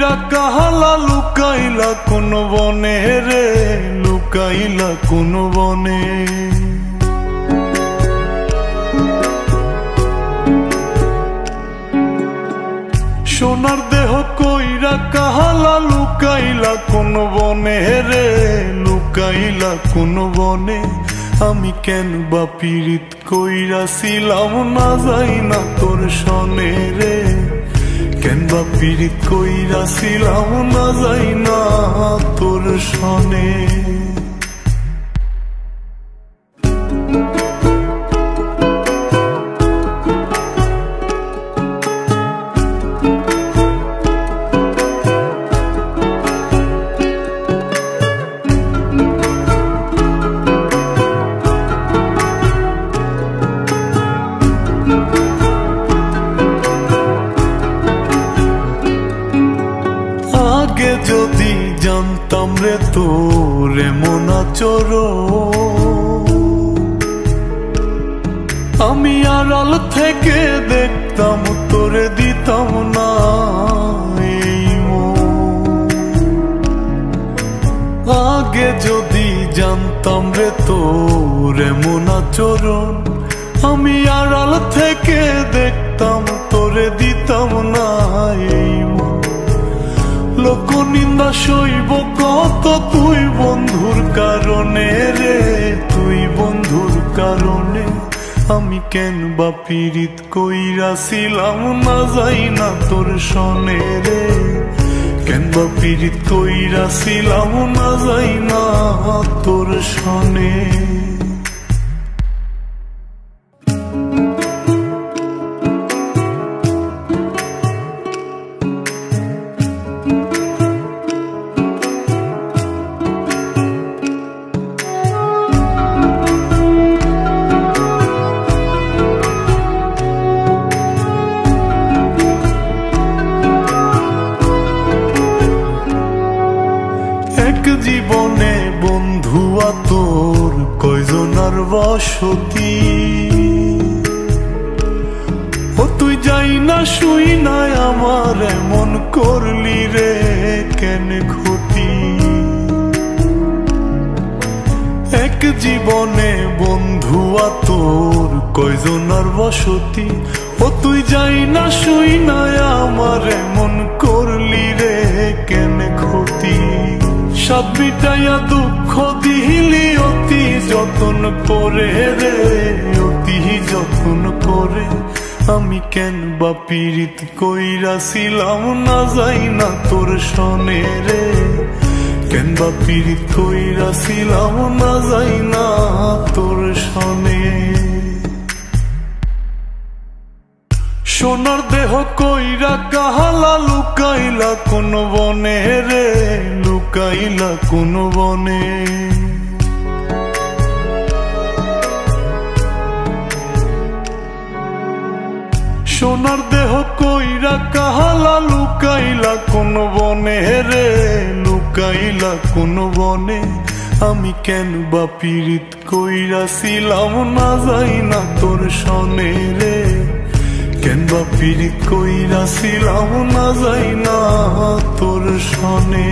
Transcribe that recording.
কইরা কাহালা লুকাইলা কোন বনে রে, লুকাইলা কোন বনে। সোনার দেহ কইরা কাহালা লুকাইলা কোন বনে রে, লুকাইলা কোন বনে। আমি কেন বা পীড়িত কইরাছিলাম না যাই না তোর সনে রে, কেন বা পীড়িত কইরাছিলাম না যাই না তোর সনে। আগে যদি জানতাম রে তোর এমন আচরণ, আমি আড়াল থেকে দেখতাম তোরে দিতাম না এই মন। আগে যদি জানতাম রে তোর এমন আচরণ, আমি আড়াল থেকে দেখতাম তোরে দিতাম না এই মন। লোক নিন্দা সইব কত তুই বন্ধুর কারণে রে, তুই বন্ধুর কারণে। আমি কেন বা পীড়িত কইরাছিলাম না যাই না তোর সনে রে, কেন বা পীড়িত কইরাছিলাম না যাই না তোর সনে। জীবনে বন্ধুয়া তোর কয়জনার বসতি, ও তুই যাই না শুই নাই আমার এমন করলি রে কেন ক্ষতি। এক জীবনে বন্ধুয়া তোর কয়জনার বসতি, ও তুই যাই না শুই নাই আমার এমন করলি রে কেন ক্ষতি। সব মিটাইয়া দুঃখ দিলি অতি যতন করে রে, অতি যতন করে। আমি কেন বা পীড়িত কইরাছিলাম না যাই না তোর সনে রে, কেন বা পীড়িত কইরাছিলাম না যাই না তোর সনে। সোনার দেহ কইরা কাহালা লুকাইলা কোন বনে রে, লুকাইলা কোন বনে। সোনার দেহ কইরা কাহালা লুকাইলা কোন বনে রে, লুকাইলা কোন বনে। আমি কেন বা পীড়িত কইরাছিলাম না যাই না তোর সনে রে, কেন বা পীড়িত কইরাছিলাম না যাই না তোর সনে।